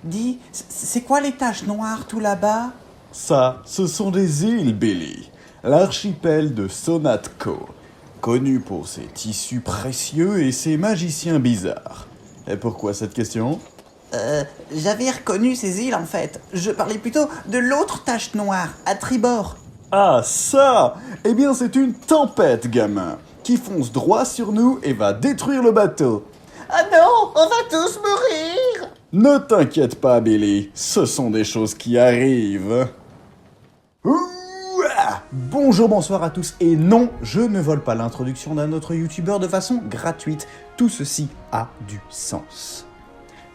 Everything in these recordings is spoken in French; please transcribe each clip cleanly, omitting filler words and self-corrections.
Dis, c'est quoi les taches noires tout là-bas? Ça, ce sont des îles, Billy. L'archipel de Sonatco, connu pour ses tissus précieux et ses magiciens bizarres. Et pourquoi cette question? J'avais reconnu ces îles en fait. Je parlais plutôt de l'autre tache noire, à tribord. Ah ça! Eh bien c'est une tempête, gamin, qui fonce droit sur nous et va détruire le bateau. Ah non, on va tous mourir! Ne t'inquiète pas, Billy, ce sont des choses qui arrivent. Ouah! Bonjour, bonsoir à tous, et non, je ne vole pas l'introduction d'un autre youtubeur de façon gratuite. Tout ceci a du sens.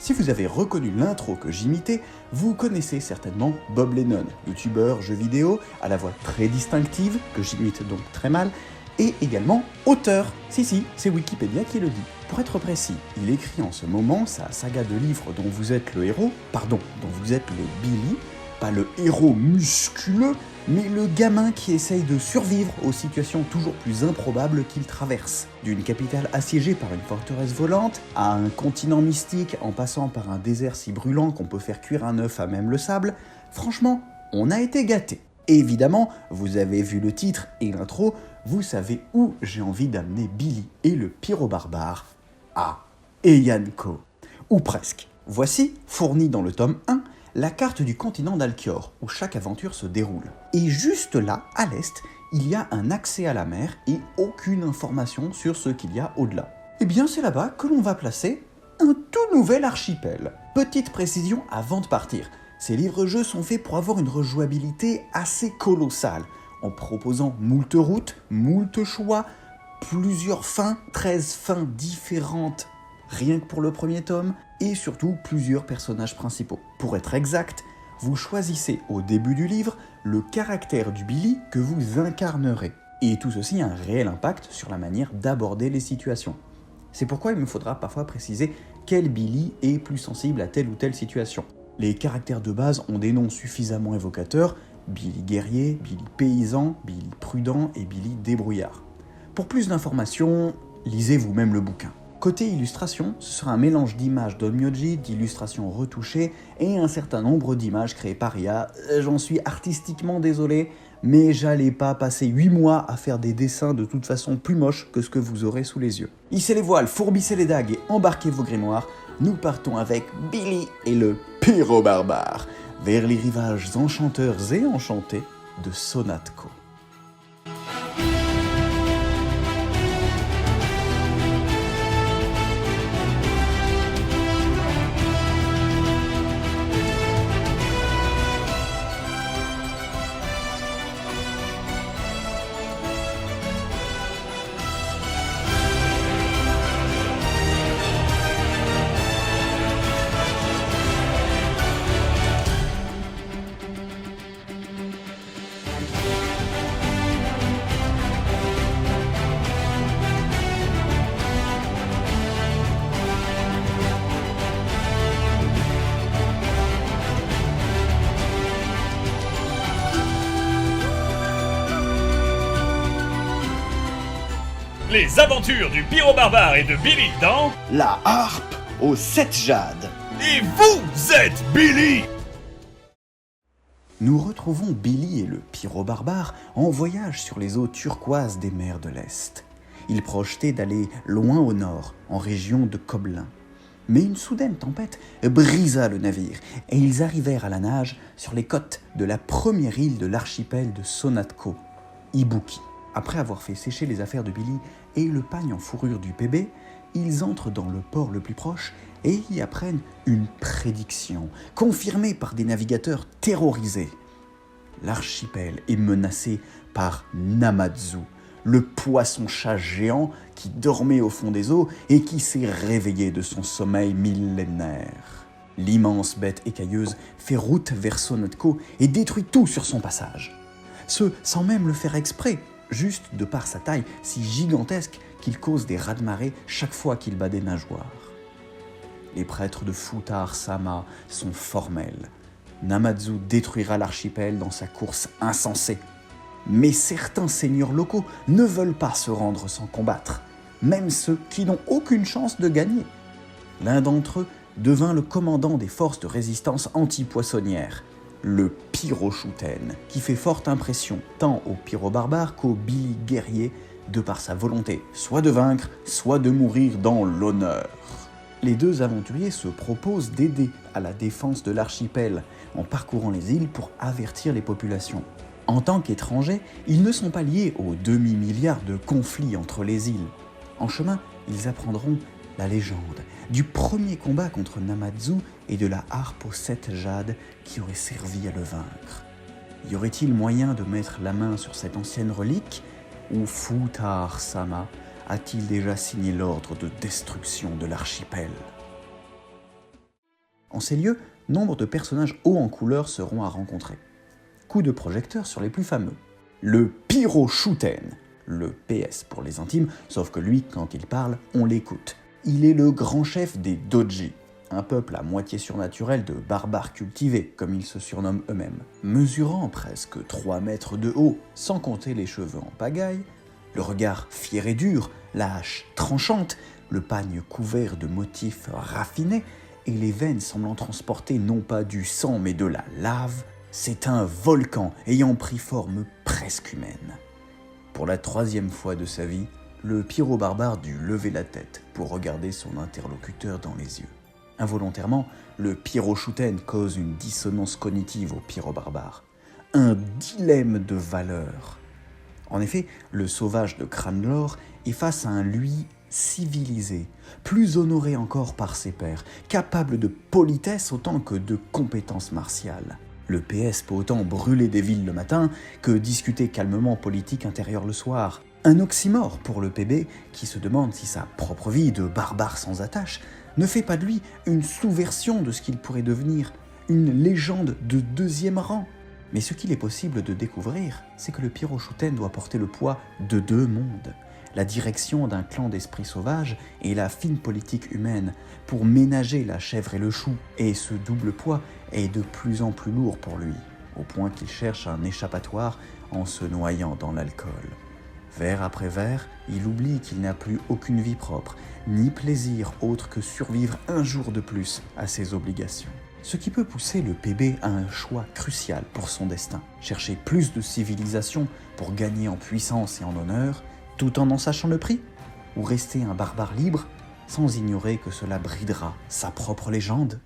Si vous avez reconnu l'intro que j'imitais, vous connaissez certainement Bob Lennon, youtubeur, jeux vidéo, à la voix très distinctive, que j'imite donc très mal, et également auteur. Si, c'est Wikipédia qui le dit. Pour être précis, il écrit en ce moment sa saga de livres dont vous êtes le héros, dont vous êtes le Billy, pas le héros musculeux, mais le gamin qui essaye de survivre aux situations toujours plus improbables qu'il traverse. D'une capitale assiégée par une forteresse volante, à un continent mystique en passant par un désert si brûlant qu'on peut faire cuire un œuf à même le sable, franchement, on a été gâtés. Évidemment, vous avez vu le titre et l'intro, vous savez où j'ai envie d'amener Billy et le pyro-barbare à Eyanco. Ou presque. Voici, fourni dans le tome 1, la carte du continent d'Alkior, où chaque aventure se déroule. Et juste là, à l'est, il y a un accès à la mer et aucune information sur ce qu'il y a au-delà. Eh bien, c'est là-bas que l'on va placer un tout nouvel archipel. Petite précision avant de partir, ces livres-jeux sont faits pour avoir une rejouabilité assez colossale, en proposant moult routes, moult choix, plusieurs fins, 13 fins différentes rien que pour le premier tome, et surtout plusieurs personnages principaux. Pour être exact, vous choisissez au début du livre le caractère du Billy que vous incarnerez. Et tout ceci a un réel impact sur la manière d'aborder les situations. C'est pourquoi il me faudra parfois préciser quel Billy est plus sensible à telle ou telle situation. Les caractères de base ont des noms suffisamment évocateurs, Billy guerrier, Billy paysan, Billy prudent et Billy débrouillard. Pour plus d'informations, lisez vous-même le bouquin. Côté illustration, ce sera un mélange d'images d'Onmyoji, d'illustrations retouchées et un certain nombre d'images créées par IA. J'en suis artistiquement désolé, mais j'allais pas passer 8 mois à faire des dessins de toute façon plus moches que ce que vous aurez sous les yeux. Hissez les voiles, fourbissez les dagues et embarquez vos grimoires. Nous partons avec Billy et le pyro-barbare vers les rivages enchanteurs et enchantés de Sonatco. Les aventures du pyro-barbare et de Billy dans... La harpe aux 7 jades. Et vous êtes Billy! Nous retrouvons Billy et le pyro-barbare en voyage sur les eaux turquoises des mers de l'Est. Ils projetaient d'aller loin au nord, en région de Koblin. Mais une soudaine tempête brisa le navire et ils arrivèrent à la nage sur les côtes de la première île de l'archipel de Sonatco, Ibuki. Après avoir fait sécher les affaires de Billy et le pagne en fourrure du bébé, ils entrent dans le port le plus proche et y apprennent une prédiction, confirmée par des navigateurs terrorisés. L'archipel est menacé par Namazu, le poisson-chat géant qui dormait au fond des eaux et qui s'est réveillé de son sommeil millénaire. L'immense bête écailleuse fait route vers Sonatco et détruit tout sur son passage. Ce sans même le faire exprès, juste de par sa taille si gigantesque qu'il cause des raz-de-marée chaque fois qu'il bat des nageoires. Les prêtres de Futar Sama sont formels. Namazu détruira l'archipel dans sa course insensée. Mais certains seigneurs locaux ne veulent pas se rendre sans combattre, même ceux qui n'ont aucune chance de gagner. L'un d'entre eux devint le commandant des forces de résistance anti-poissonnière, le Pyroshooten, qui fait forte impression tant aux pyrobarbares qu'aux Billy guerriers de par sa volonté soit de vaincre, soit de mourir dans l'honneur. Les deux aventuriers se proposent d'aider à la défense de l'archipel en parcourant les îles pour avertir les populations. En tant qu'étrangers, ils ne sont pas liés aux demi-milliards de conflits entre les îles. En chemin, ils apprendront la légende du premier combat contre Namazu et de la harpe aux 7 jades qui aurait servi à le vaincre. Y aurait-il moyen de mettre la main sur cette ancienne relique, ou Futahar-sama a-t-il déjà signé l'ordre de destruction de l'archipel? En ces lieux, nombre de personnages hauts en couleur seront à rencontrer. Coup de projecteur sur les plus fameux. Le Pyroshooten, le PS pour les intimes, sauf que lui, quand il parle, on l'écoute. Il est le grand chef des Doji, un peuple à moitié surnaturel de barbares cultivés, comme ils se surnomment eux-mêmes. Mesurant presque 3 mètres de haut, sans compter les cheveux en pagaille, le regard fier et dur, la hache tranchante, le pagne couvert de motifs raffinés et les veines semblant transporter non pas du sang mais de la lave, c'est un volcan ayant pris forme presque humaine. Pour la 3e fois de sa vie, le pyro-barbare dut lever la tête pour regarder son interlocuteur dans les yeux. Involontairement, le Pyroshooten cause une dissonance cognitive au pyro-barbare, un dilemme de valeurs. En effet, le sauvage de Cranlor est face à un lui civilisé, plus honoré encore par ses pairs, capable de politesse autant que de compétences martiales. Le PS peut autant brûler des villes le matin que discuter calmement politique intérieure le soir. Un oxymore pour le PB qui se demande si sa propre vie de barbare sans attache ne fait pas de lui une sous-version de ce qu'il pourrait devenir, une légende de 2e rang. Mais ce qu'il est possible de découvrir, c'est que le Pyroshooten doit porter le poids de 2 mondes, la direction d'un clan d'esprits sauvages et la fine politique humaine pour ménager la chèvre et le chou. Et ce double poids est de plus en plus lourd pour lui, au point qu'il cherche un échappatoire en se noyant dans l'alcool. Vers après vers, il oublie qu'il n'a plus aucune vie propre, ni plaisir autre que survivre un jour de plus à ses obligations. Ce qui peut pousser le PB à un choix crucial pour son destin. Chercher plus de civilisation pour gagner en puissance et en honneur, tout en sachant le prix, ou rester un barbare libre, sans ignorer que cela bridera sa propre légende.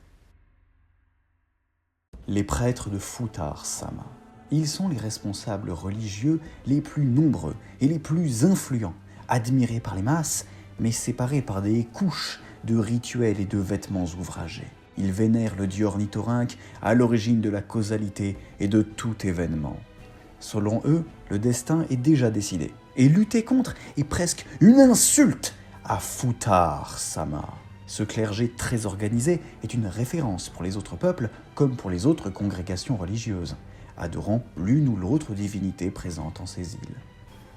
Les prêtres de Futahar-sama. Ils sont les responsables religieux les plus nombreux et les plus influents, admirés par les masses, mais séparés par des couches de rituels et de vêtements ouvragés. Ils vénèrent le dieu ornithorynque à l'origine de la causalité et de tout événement. Selon eux, le destin est déjà décidé, et lutter contre est presque une insulte à Futahar-sama. Ce clergé très organisé est une référence pour les autres peuples comme pour les autres congrégations religieuses, adorant l'une ou l'autre divinité présente en ces îles.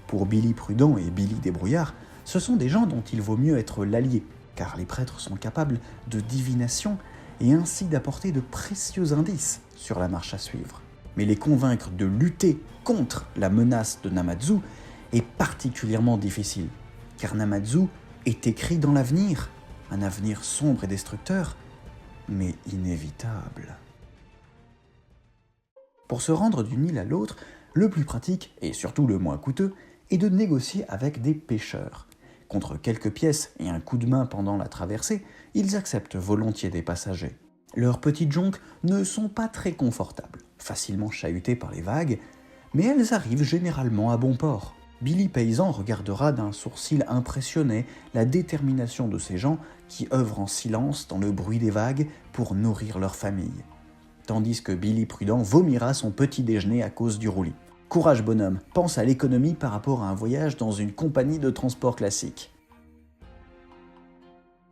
Pour Billy Prudent et Billy Débrouillard, ce sont des gens dont il vaut mieux être l'allié, car les prêtres sont capables de divination et ainsi d'apporter de précieux indices sur la marche à suivre. Mais les convaincre de lutter contre la menace de Namazu est particulièrement difficile, car Namazu est écrit dans l'avenir, un avenir sombre et destructeur, mais inévitable. Pour se rendre d'une île à l'autre, le plus pratique, et surtout le moins coûteux, est de négocier avec des pêcheurs. Contre quelques pièces et un coup de main pendant la traversée, ils acceptent volontiers des passagers. Leurs petites jonques ne sont pas très confortables, facilement chahutées par les vagues, mais elles arrivent généralement à bon port. Billy Paysan regardera d'un sourcil impressionné la détermination de ces gens qui œuvrent en silence dans le bruit des vagues pour nourrir leur famille. Tandis que Billy Prudent vomira son petit déjeuner à cause du roulis. Courage bonhomme, pense à l'économie par rapport à un voyage dans une compagnie de transport classique.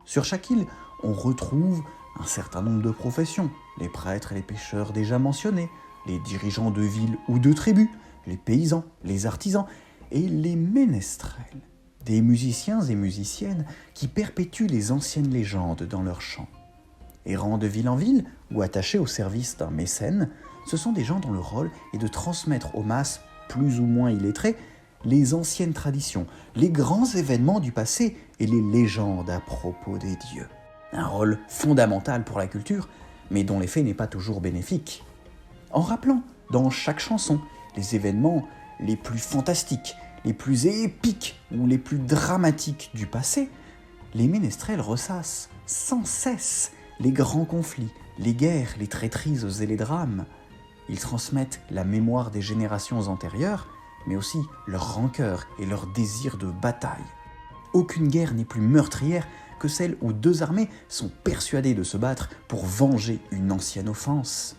Sur chaque île, on retrouve un certain nombre de professions, les prêtres et les pêcheurs déjà mentionnés, les dirigeants de villes ou de tribus, les paysans, les artisans et les ménestrels, des musiciens et musiciennes qui perpétuent les anciennes légendes dans leurs chants. Errant de ville en ville ou attachés au service d'un mécène, ce sont des gens dont le rôle est de transmettre aux masses, plus ou moins illettrées, les anciennes traditions, les grands événements du passé et les légendes à propos des dieux. un rôle fondamental pour la culture, mais dont l'effet n'est pas toujours bénéfique. En rappelant, dans chaque chanson, les événements les plus fantastiques, les plus épiques ou les plus dramatiques du passé, les ménestrels ressassent sans cesse les grands conflits, les guerres, les traîtrises et les drames. Ils transmettent la mémoire des générations antérieures, mais aussi leur rancœur et leur désir de bataille. Aucune guerre n'est plus meurtrière que celle où deux armées sont persuadées de se battre pour venger une ancienne offense.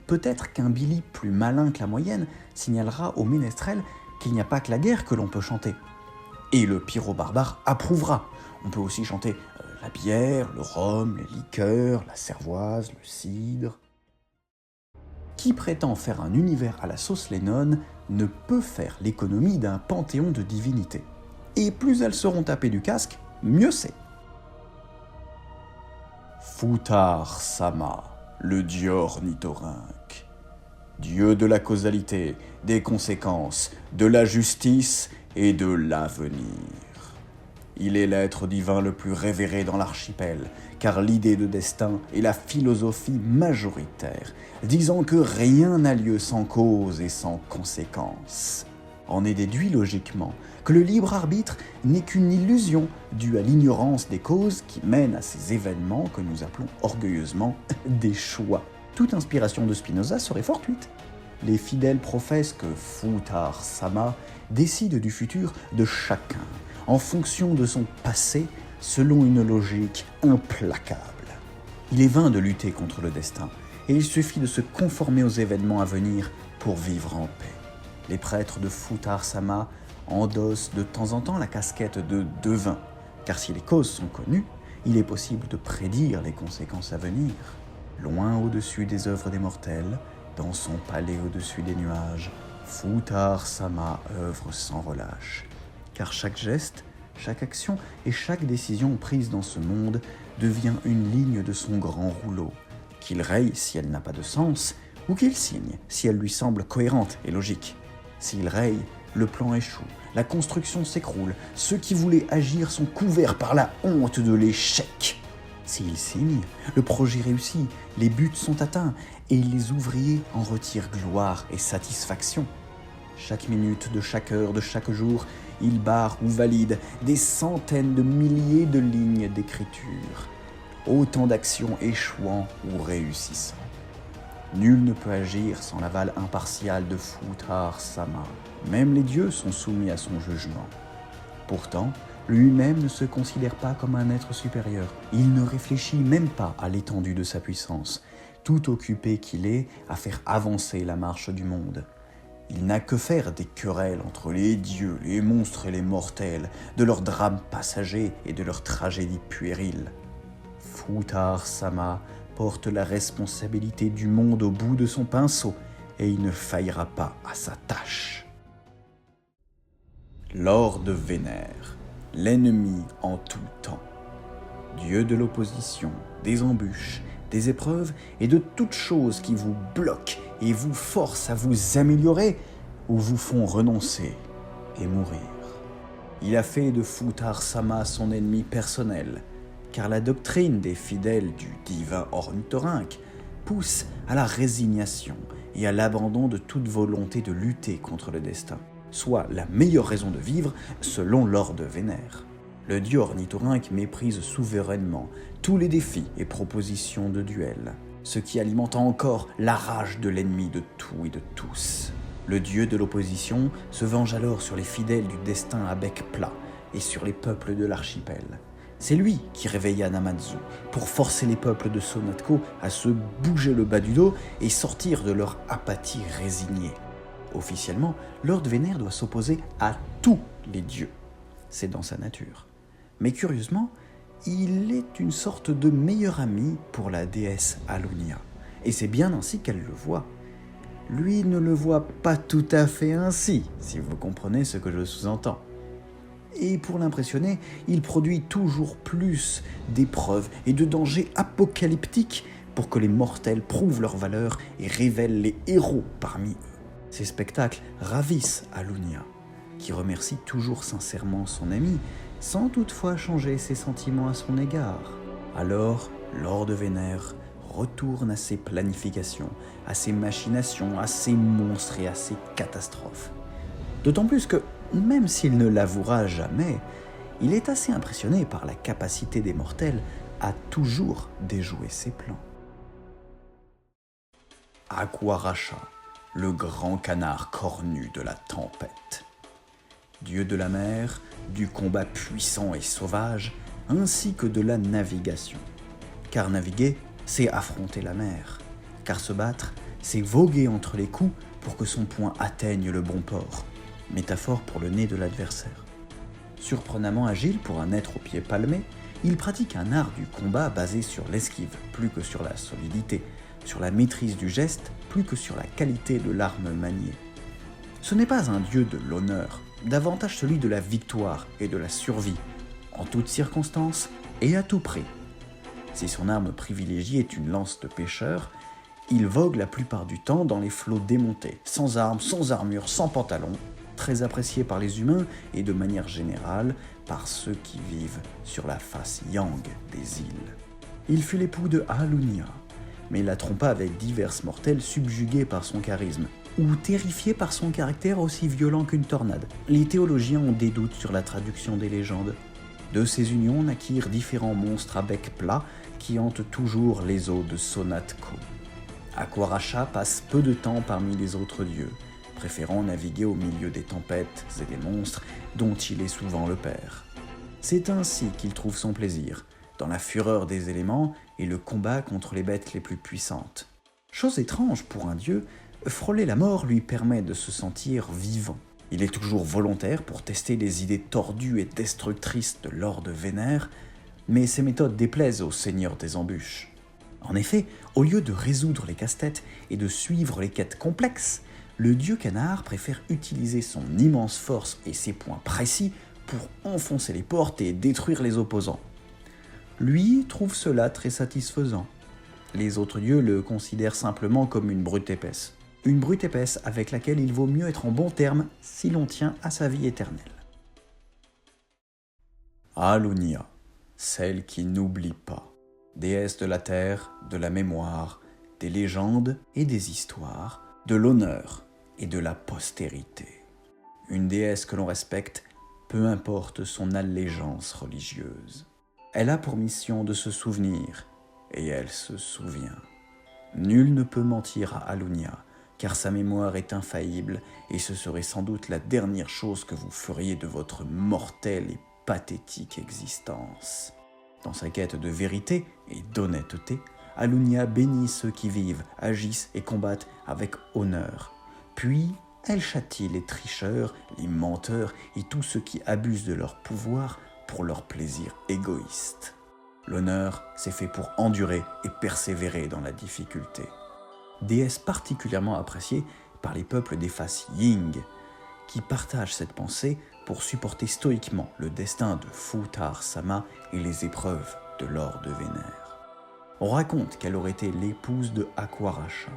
Peut-être qu'un Billy plus malin que la moyenne signalera au ménestrel qu'il n'y a pas que la guerre que l'on peut chanter. Et le pyro-barbare approuvera. On peut aussi chanter la bière, le rhum, les liqueurs, la cervoise, le cidre. Qui prétend faire un univers à la sauce Lennon ne peut faire l'économie d'un panthéon de divinités. Et plus elles seront tapées du casque, mieux c'est. Futhark Sama, le dieu ornithorynque, dieu de la causalité, des conséquences, de la justice et de l'avenir. Il est l'être divin le plus révéré dans l'archipel, car l'idée de destin est la philosophie majoritaire, disant que rien n'a lieu sans cause et sans conséquence. En est déduit logiquement que le libre arbitre n'est qu'une illusion due à l'ignorance des causes qui mènent à ces événements que nous appelons orgueilleusement des choix. Toute inspiration de Spinoza serait fortuite. Les fidèles professent que Futhark Sama décide du futur de chacun, en fonction de son passé, selon une logique implacable. Il est vain de lutter contre le destin, et il suffit de se conformer aux événements à venir pour vivre en paix. Les prêtres de Futhark Sama endossent de temps en temps la casquette de devin, car si les causes sont connues, il est possible de prédire les conséquences à venir. Loin au-dessus des œuvres des mortels, dans son palais au-dessus des nuages, Futhark Sama œuvre sans relâche. Car chaque geste, chaque action et chaque décision prise dans ce monde devient une ligne de son grand rouleau, qu'il raye si elle n'a pas de sens, ou qu'il signe si elle lui semble cohérente et logique. S'il raye, le plan échoue, la construction s'écroule, ceux qui voulaient agir sont couverts par la honte de l'échec. S'il signe, le projet réussit, les buts sont atteints, et les ouvriers en retirent gloire et satisfaction. Chaque minute de chaque heure de chaque jour, il barre ou valide des centaines de milliers de lignes d'écriture, autant d'actions échouant ou réussissant. Nul ne peut agir sans l'aval impartial de Futhark Sama. Même les dieux sont soumis à son jugement. Pourtant, lui-même ne se considère pas comme un être supérieur. Il ne réfléchit même pas à l'étendue de sa puissance, tout occupé qu'il est à faire avancer la marche du monde. Il n'a que faire des querelles entre les dieux, les monstres et les mortels, de leurs drames passagers et de leurs tragédies puériles. Futhark Sama porte la responsabilité du monde au bout de son pinceau, et il ne faillira pas à sa tâche. Lord Vénère, l'ennemi en tout temps, dieu de l'opposition, des embûches, des épreuves et de toutes choses qui vous bloquent et vous forcent à vous améliorer ou vous font renoncer et mourir. Il a fait de Futhark Sama son ennemi personnel, car la doctrine des fidèles du divin ornithorynque pousse à la résignation et à l'abandon de toute volonté de lutter contre le destin, soit la meilleure raison de vivre selon Lord Vénère. Le dieu ornithorynque méprise souverainement tous les défis et propositions de duel, ce qui alimente encore la rage de l'ennemi de tout et de tous. Le dieu de l'opposition se venge alors sur les fidèles du destin à bec plat et sur les peuples de l'archipel. C'est lui qui réveilla Namazu pour forcer les peuples de Sonatco à se bouger le bas du dos et sortir de leur apathie résignée. Officiellement, Lord Vénère doit s'opposer à tous les dieux. C'est dans sa nature. Mais curieusement, il est une sorte de meilleur ami pour la déesse Alunia. Et c'est bien ainsi qu'elle le voit. Lui ne le voit pas tout à fait ainsi, si vous comprenez ce que je sous-entends. Et pour l'impressionner, il produit toujours plus d'épreuves et de dangers apocalyptiques pour que les mortels prouvent leur valeur et révèlent les héros parmi eux. Ces spectacles ravissent Alunia, qui remercie toujours sincèrement son ami, sans toutefois changer ses sentiments à son égard. Alors, Lord Vénère retourne à ses planifications, à ses machinations, à ses monstres et à ses catastrophes. D'autant plus que, même s'il ne l'avouera jamais, il est assez impressionné par la capacité des mortels à toujours déjouer ses plans. Aquaracha, le grand canard cornu de la tempête. Dieu de la mer, du combat puissant et sauvage, ainsi que de la navigation. Car naviguer, c'est affronter la mer. Car se battre, c'est voguer entre les coups pour que son poing atteigne le bon port. Métaphore pour le nez de l'adversaire. Surprenamment agile pour un être aux pieds palmés, il pratique un art du combat basé sur l'esquive plus que sur la solidité, sur la maîtrise du geste plus que sur la qualité de l'arme maniée. Ce n'est pas un dieu de l'honneur, davantage celui de la victoire et de la survie, en toutes circonstances et à tout prix. Si son arme privilégiée est une lance de pêcheur, il vogue la plupart du temps dans les flots démontés, sans armes, sans armure, sans pantalon, très apprécié par les humains et de manière générale par ceux qui vivent sur la face yang des îles. Il fut l'époux de Alunia, mais la trompa avec divers mortels subjugués par son charisme, ou terrifiés par son caractère aussi violent qu'une tornade. Les théologiens ont des doutes sur la traduction des légendes. De ces unions naquirent différents monstres à bec plat qui hantent toujours les eaux de Sonatco. Aquaracha passe peu de temps parmi les autres dieux, préférant naviguer au milieu des tempêtes et des monstres dont il est souvent le père. C'est ainsi qu'il trouve son plaisir, dans la fureur des éléments et le combat contre les bêtes les plus puissantes. Chose étrange pour un dieu, frôler la mort lui permet de se sentir vivant. Il est toujours volontaire pour tester les idées tordues et destructrices de Lord Vénère, mais ses méthodes déplaisent au seigneur des embûches. En effet, au lieu de résoudre les casse-têtes et de suivre les quêtes complexes, le dieu canard préfère utiliser son immense force et ses points précis pour enfoncer les portes et détruire les opposants. Lui trouve cela très satisfaisant. Les autres dieux le considèrent simplement comme une brute épaisse. Une brute épaisse avec laquelle il vaut mieux être en bon terme si l'on tient à sa vie éternelle. Alunia, celle qui n'oublie pas. Déesse de la terre, de la mémoire, des légendes et des histoires, de l'honneur et de la postérité. Une déesse que l'on respecte, peu importe son allégeance religieuse. Elle a pour mission de se souvenir, et elle se souvient. Nul ne peut mentir à Alunia, car sa mémoire est infaillible, et ce serait sans doute la dernière chose que vous feriez de votre mortelle et pathétique existence. Dans sa quête de vérité et d'honnêteté, Alunia bénit ceux qui vivent, agissent et combattent avec honneur. Puis, elle châtie les tricheurs, les menteurs et tous ceux qui abusent de leur pouvoir pour leur plaisir égoïste. L'honneur, c'est fait pour endurer et persévérer dans la difficulté. Déesse particulièrement appréciée par les peuples des faces Ying, qui partagent cette pensée pour supporter stoïquement le destin de Futar-sama et les épreuves de Lord Vénère. On raconte qu'elle aurait été l'épouse de Aquaracha,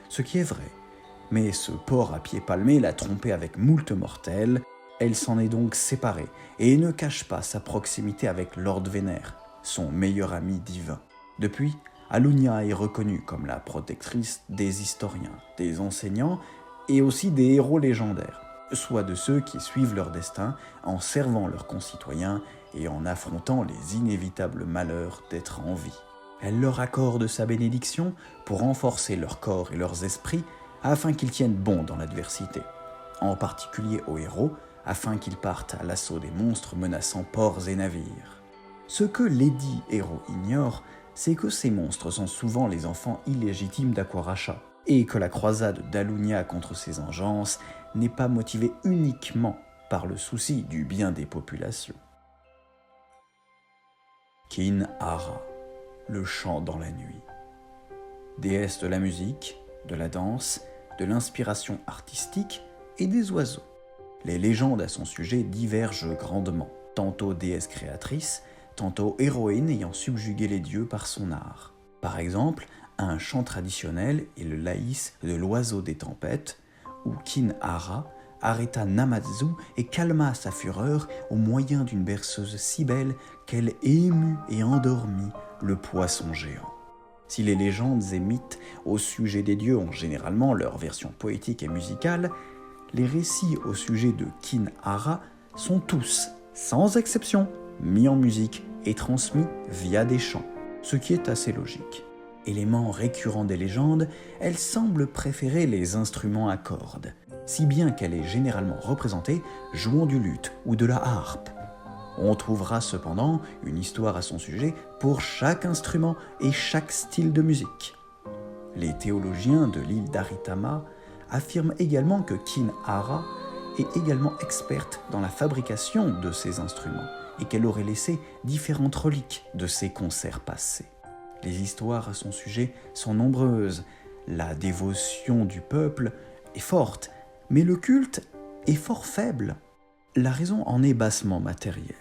ce qui est vrai, mais ce porc à pieds palmés l'a trompée avec moult mortels. Elle s'en est donc séparée et ne cache pas sa proximité avec Lord Vénère, son meilleur ami divin. Depuis, Alunia est reconnue comme la protectrice des historiens, des enseignants et aussi des héros légendaires, soit de ceux qui suivent leur destin en servant leurs concitoyens et en affrontant les inévitables malheurs d'être en vie. Elle leur accorde sa bénédiction pour renforcer leur corps et leurs esprits afin qu'ils tiennent bon dans l'adversité, en particulier aux héros, afin qu'ils partent à l'assaut des monstres menaçant ports et navires. Ce que Lady Héros ignore, c'est que ces monstres sont souvent les enfants illégitimes d'Aquaracha, et que la croisade d'Alunia contre ces engeances n'est pas motivée uniquement par le souci du bien des populations. Kin'ara, le chant dans la nuit. Déesse de la musique, de la danse, de l'inspiration artistique et des oiseaux. Les légendes à son sujet divergent grandement, tantôt déesse créatrice, tantôt héroïne ayant subjugué les dieux par son art. Par exemple, un chant traditionnel est le laïs de l'oiseau des tempêtes, où Kin'ara arrêta Namazu et calma sa fureur au moyen d'une berceuse si belle qu'elle émut et endormit le poisson géant. Si les légendes et mythes au sujet des dieux ont généralement leur version poétique et musicale, les récits au sujet de Kinhara sont tous, sans exception, mis en musique et transmis via des chants, ce qui est assez logique. Élément récurrent des légendes, elle semble préférer les instruments à cordes, si bien qu'elle est généralement représentée jouant du luth ou de la harpe. On trouvera cependant une histoire à son sujet pour chaque instrument et chaque style de musique. Les théologiens de l'île d'Aritama affirment également que Kinhara est également experte dans la fabrication de ces instruments et qu'elle aurait laissé différentes reliques de ses concerts passés. Les histoires à son sujet sont nombreuses, la dévotion du peuple est forte, mais le culte est fort faible. La raison en est bassement matérielle.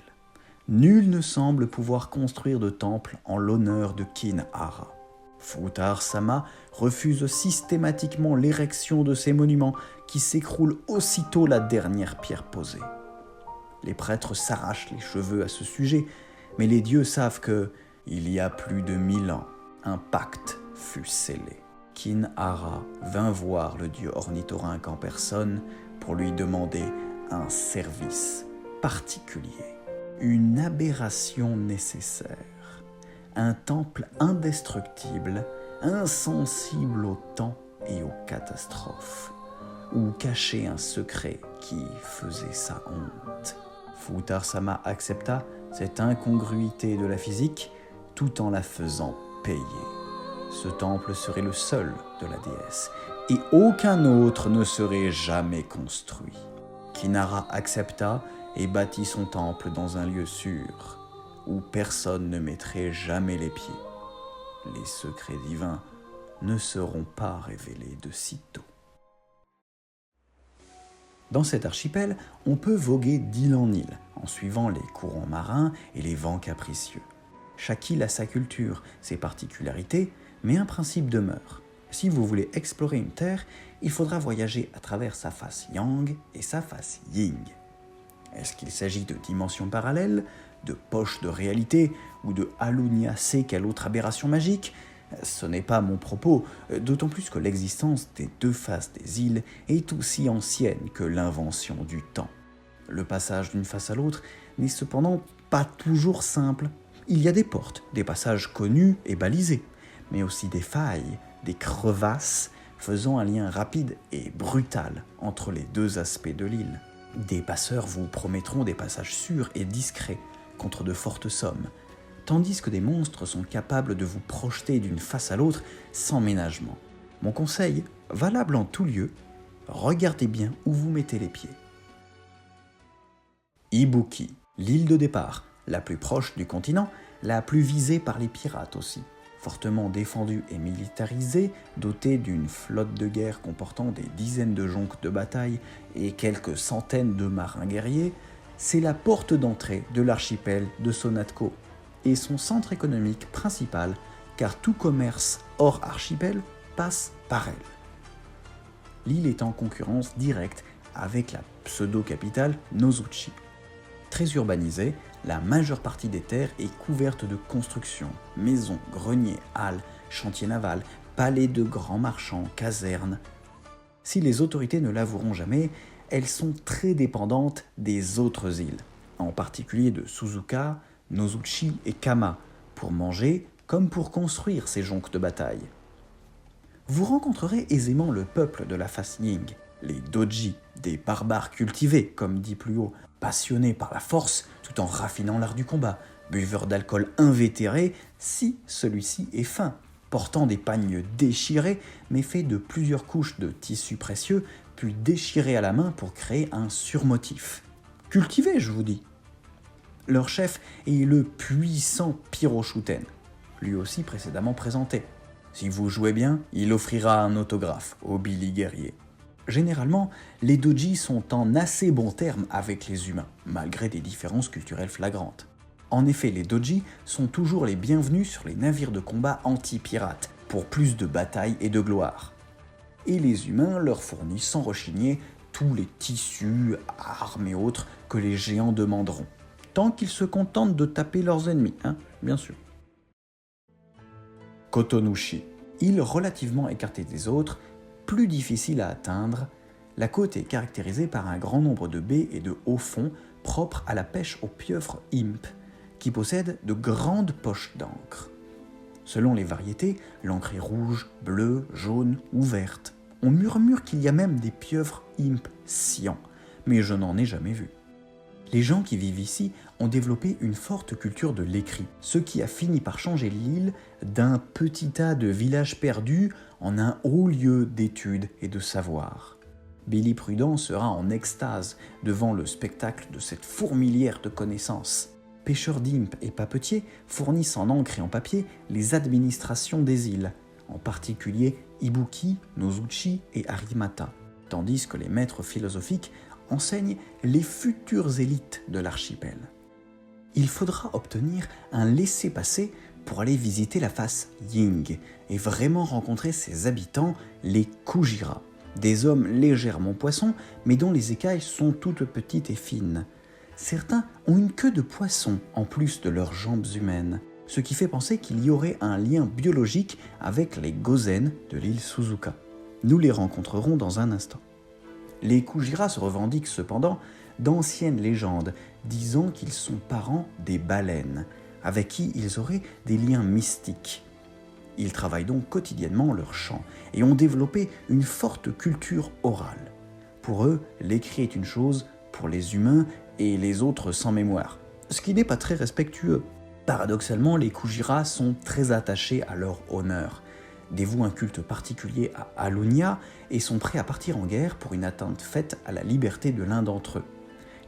Nul ne semble pouvoir construire de temple en l'honneur de Kinhara. Futar-sama refuse systématiquement l'érection de ces monuments qui s'écroulent aussitôt la dernière pierre posée. Les prêtres s'arrachent les cheveux à ce sujet, mais les dieux savent que, il y a plus de 1000 ans, un pacte fut scellé. Kinhara vint voir le dieu ornithorynque en personne pour lui demander un service particulier. Une aberration nécessaire, un temple indestructible, insensible au temps et aux catastrophes, ou cacher un secret qui faisait sa honte. Futar-sama accepta cette incongruité de la physique tout en la faisant payer. Ce temple serait le seul de la déesse, et aucun autre ne serait jamais construit. Kinhara accepta et bâtit son temple dans un lieu sûr, où personne ne mettrait jamais les pieds. Les secrets divins ne seront pas révélés de sitôt. Dans cet archipel, on peut voguer d'île en île, en suivant les courants marins et les vents capricieux. Chaque île a sa culture, ses particularités, mais un principe demeure. Si vous voulez explorer une terre, il faudra voyager à travers sa face yang et sa face yin. Est-ce qu'il s'agit de dimensions parallèles, de poches de réalité ou de aluniacées quelle autre aberration magique ? Ce n'est pas mon propos, d'autant plus que l'existence des deux faces des îles est aussi ancienne que l'invention du temps. Le passage d'une face à l'autre n'est cependant pas toujours simple. Il y a des portes, des passages connus et balisés, mais aussi des failles, des crevasses, faisant un lien rapide et brutal entre les deux aspects de l'île. Des passeurs vous promettront des passages sûrs et discrets contre de fortes sommes, tandis que des monstres sont capables de vous projeter d'une face à l'autre sans ménagement. Mon conseil, valable en tout lieu, regardez bien où vous mettez les pieds. Ibuki, l'île de départ, la plus proche du continent, la plus visée par les pirates aussi. Fortement défendue et militarisée, dotée d'une flotte de guerre comportant des dizaines de jonques de bataille et quelques centaines de marins guerriers, c'est la porte d'entrée de l'archipel de Sonatko et son centre économique principal, car tout commerce hors archipel passe par elle. L'île est en concurrence directe avec la pseudo-capitale Nozuchi. Très urbanisée, la majeure partie des terres est couverte de constructions, maisons, greniers, halles, chantiers navals, palais de grands marchands, casernes. Si les autorités ne l'avoueront jamais, elles sont très dépendantes des autres îles, en particulier de Suzuka, Nozuchi et Kama, pour manger comme pour construire ces jonques de bataille. Vous rencontrerez aisément le peuple de la face Ying, les doji, des barbares cultivés, comme dit plus haut, passionnés par la force tout en raffinant l'art du combat, buveurs d'alcool invétérés si celui-ci est fin, portant des pagnes déchirés mais faits de plusieurs couches de tissus précieux, puis déchirés à la main pour créer un surmotif. Cultivés, je vous dis. Leur chef est le puissant Pyroshuten, lui aussi précédemment présenté. Si vous jouez bien, il offrira un autographe au Billy guerrier. Généralement, les doji sont en assez bons termes avec les humains, malgré des différences culturelles flagrantes. En effet, les doji sont toujours les bienvenus sur les navires de combat anti-pirates, pour plus de batailles et de gloire. Et les humains leur fournissent sans rechigner tous les tissus, armes et autres que les géants demanderont, tant qu'ils se contentent de taper leurs ennemis, bien sûr. Kotonushi. Île relativement écartée des autres, plus difficile à atteindre, la côte est caractérisée par un grand nombre de baies et de hauts fonds propres à la pêche au pieuvre imp, qui possèdent de grandes poches d'encre. Selon les variétés, l'encre est rouge, bleue, jaune ou verte. On murmure qu'il y a même des pieuvres imp cyan, mais je n'en ai jamais vu. Les gens qui vivent ici ont développé une forte culture de l'écrit, ce qui a fini par changer l'île d'un petit tas de villages perdus en un haut lieu d'études et de savoir. Billy Prudent sera en extase devant le spectacle de cette fourmilière de connaissances. Pêcheurs d'imp et papetiers fournissent en encre et en papier les administrations des îles, en particulier Ibuki, Nozuchi et Arimata, tandis que les maîtres philosophiques enseignent les futures élites de l'archipel. Il faudra obtenir un laissez-passer pour aller visiter la face Ying et vraiment rencontrer ses habitants, les Kujira, des hommes légèrement poissons mais dont les écailles sont toutes petites et fines. Certains ont une queue de poisson en plus de leurs jambes humaines, ce qui fait penser qu'il y aurait un lien biologique avec les Gozen de l'île Suzuka. Nous les rencontrerons dans un instant. Les Kujira se revendiquent cependant d'anciennes légendes disant qu'ils sont parents des baleines, avec qui ils auraient des liens mystiques. Ils travaillent donc quotidiennement leur chant et ont développé une forte culture orale. Pour eux, l'écrit est une chose pour les humains et les autres sans mémoire, ce qui n'est pas très respectueux. Paradoxalement, les Kujira sont très attachés à leur honneur, dévouent un culte particulier à Alunia et sont prêts à partir en guerre pour une atteinte faite à la liberté de l'un d'entre eux.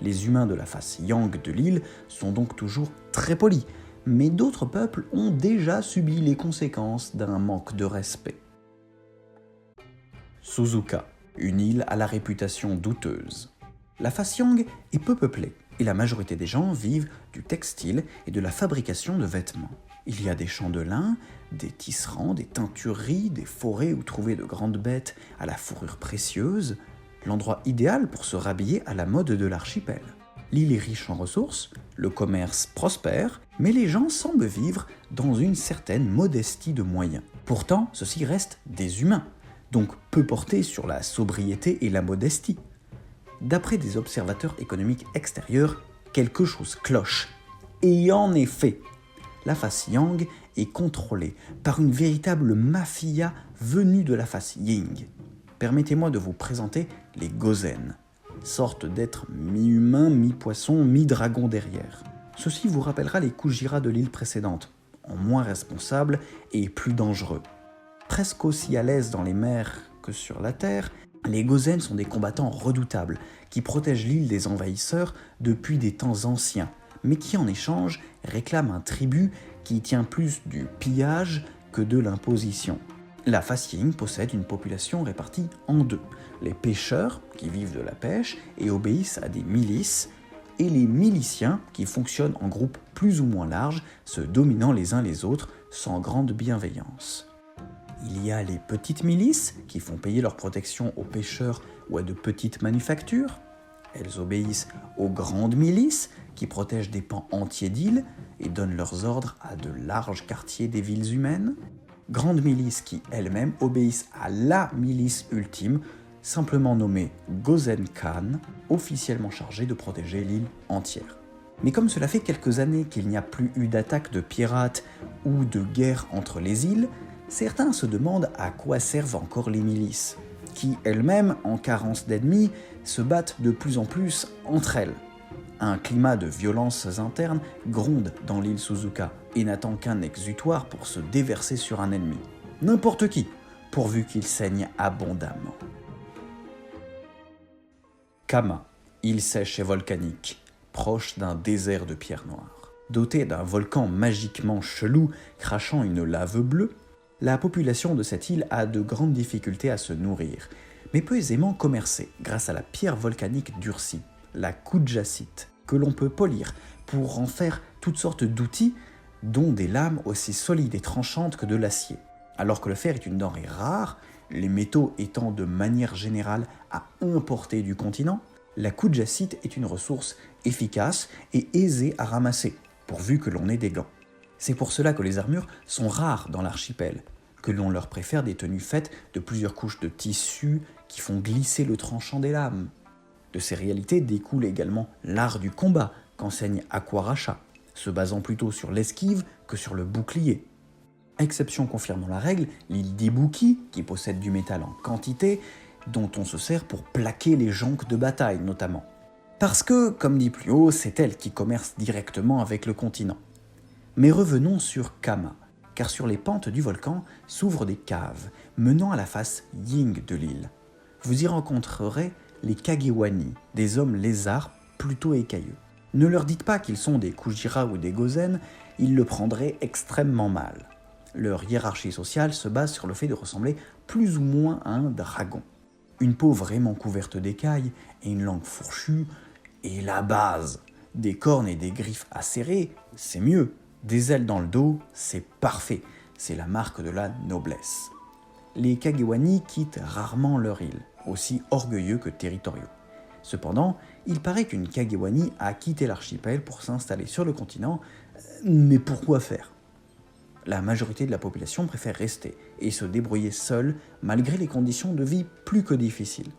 Les humains de la face Yang de l'île sont donc toujours très polis, mais d'autres peuples ont déjà subi les conséquences d'un manque de respect. Suzuka, une île à la réputation douteuse. La face Yang est peu peuplée, et la majorité des gens vivent du textile et de la fabrication de vêtements. Il y a des champs de lin, des tisserands, des teintureries, des forêts où trouver de grandes bêtes à la fourrure précieuse, l'endroit idéal pour se rhabiller à la mode de l'archipel. L'île est riche en ressources, le commerce prospère, mais les gens semblent vivre dans une certaine modestie de moyens. Pourtant, ceux-ci restent des humains, donc peu portés sur la sobriété et la modestie. D'après des observateurs économiques extérieurs, quelque chose cloche. Et en effet, la face Yang est contrôlée par une véritable mafia venue de la face Ying. Permettez-moi de vous présenter les Gozen, sorte d'êtres mi-humains, mi-poissons, mi-dragons derrière. Ceci vous rappellera les Kujira de l'île précédente, en moins responsables et plus dangereux. Presque aussi à l'aise dans les mers que sur la terre, les Gozen sont des combattants redoutables qui protègent l'île des envahisseurs depuis des temps anciens, mais qui en échange réclament un tribut qui tient plus du pillage que de l'imposition. La face Ying possède une population répartie en deux, les pêcheurs qui vivent de la pêche et obéissent à des milices, et les miliciens qui fonctionnent en groupes plus ou moins larges, se dominant les uns les autres sans grande bienveillance. Il y a les petites milices qui font payer leur protection aux pêcheurs ou à de petites manufactures. Elles obéissent aux grandes milices qui protègent des pans entiers d'îles et donnent leurs ordres à de larges quartiers des villes humaines. Grandes milices qui elles-mêmes obéissent à la milice ultime, simplement nommée Gozen Khan, officiellement chargée de protéger l'île entière. Mais comme cela fait quelques années qu'il n'y a plus eu d'attaque de pirates ou de guerre entre les îles, certains se demandent à quoi servent encore les milices, qui elles-mêmes, en carence d'ennemis, se battent de plus en plus entre elles. Un climat de violences internes gronde dans l'île Suzuka et n'attend qu'un exutoire pour se déverser sur un ennemi. N'importe qui, pourvu qu'il saigne abondamment. Kama, île sèche et volcanique, proche d'un désert de pierres noires. Dotée d'un volcan magiquement chelou crachant une lave bleue, la population de cette île a de grandes difficultés à se nourrir, mais peut aisément commercer grâce à la pierre volcanique durcie, la kujasite, que l'on peut polir pour en faire toutes sortes d'outils, dont des lames aussi solides et tranchantes que de l'acier. Alors que le fer est une denrée rare, les métaux étant de manière générale à importer du continent, la kujasite est une ressource efficace et aisée à ramasser, pourvu que l'on ait des gants. C'est pour cela que les armures sont rares dans l'archipel, que l'on leur préfère des tenues faites de plusieurs couches de tissu qui font glisser le tranchant des lames. De ces réalités découle également l'art du combat qu'enseigne Aquaracha, se basant plutôt sur l'esquive que sur le bouclier. Exception confirmant la règle, l'île d'Ibuki, qui possède du métal en quantité, dont on se sert pour plaquer les jonques de bataille notamment. Parce que, comme dit plus haut, c'est elle qui commerce directement avec le continent. Mais revenons sur Kama, car sur les pentes du volcan s'ouvrent des caves menant à la face Ying de l'île. Vous y rencontrerez les Kagewani, des hommes lézards plutôt écailleux. Ne leur dites pas qu'ils sont des Kujira ou des Gozen, ils le prendraient extrêmement mal. Leur hiérarchie sociale se base sur le fait de ressembler plus ou moins à un dragon. Une peau vraiment couverte d'écailles et une langue fourchue est la base. Des cornes et des griffes acérées, c'est mieux. Des ailes dans le dos, c'est parfait. C'est la marque de la noblesse. Les Kagewani quittent rarement leur île, aussi orgueilleux que territoriaux. Cependant, il paraît qu'une Kagewani a quitté l'archipel pour s'installer sur le continent, mais pourquoi faire ? La majorité de la population préfère rester et se débrouiller seule malgré les conditions de vie plus que difficiles.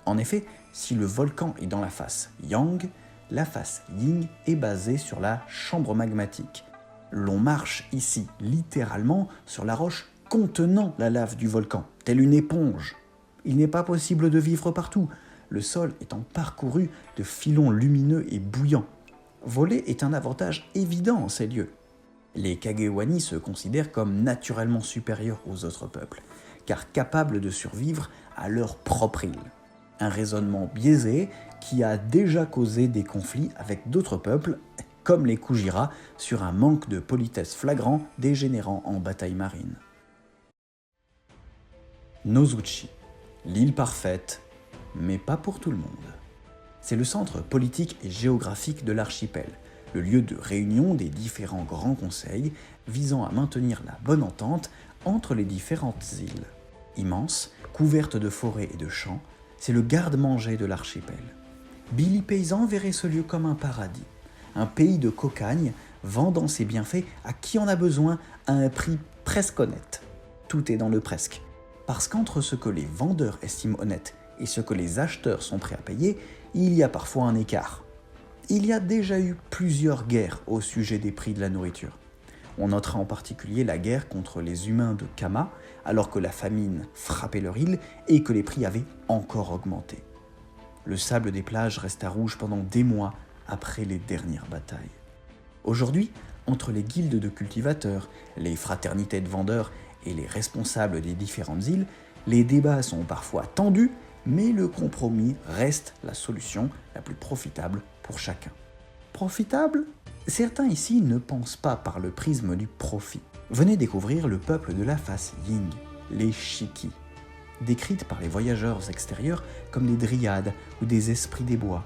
En effet, si le volcan est dans la face Yang, la face Ying est basée sur la chambre magmatique. L'on marche ici littéralement sur la roche contenant la lave du volcan, telle une éponge. Il n'est pas possible de vivre partout, le sol étant parcouru de filons lumineux et bouillants. Voler est un avantage évident en ces lieux. Les Kagewani se considèrent comme naturellement supérieurs aux autres peuples, car capables de survivre à leur propre île. Un raisonnement biaisé qui a déjà causé des conflits avec d'autres peuples, comme les Kujira, sur un manque de politesse flagrant dégénérant en bataille marine. Nozuchi, l'île parfaite, mais pas pour tout le monde. C'est le centre politique et géographique de l'archipel, le lieu de réunion des différents grands conseils visant à maintenir la bonne entente entre les différentes îles. Immense, couverte de forêts et de champs, c'est le garde-manger de l'archipel. Billy Paysan verrait ce lieu comme un paradis, un pays de cocagne vendant ses bienfaits à qui en a besoin à un prix presque honnête. Tout est dans le presque, parce qu'entre ce que les vendeurs estiment honnête et ce que les acheteurs sont prêts à payer, il y a parfois un écart. Il y a déjà eu plusieurs guerres au sujet des prix de la nourriture. On notera en particulier la guerre contre les humains de Kama, alors que la famine frappait leur île et que les prix avaient encore augmenté. Le sable des plages resta rouge pendant des mois après les dernières batailles. Aujourd'hui, entre les guildes de cultivateurs, les fraternités de vendeurs et les responsables des différentes îles, les débats sont parfois tendus, mais le compromis reste la solution la plus profitable pour chacun. Profitable ? Certains ici ne pensent pas par le prisme du profit. Venez découvrir le peuple de la face Ying, les Shiki, décrites par les voyageurs extérieurs comme des dryades ou des esprits des bois.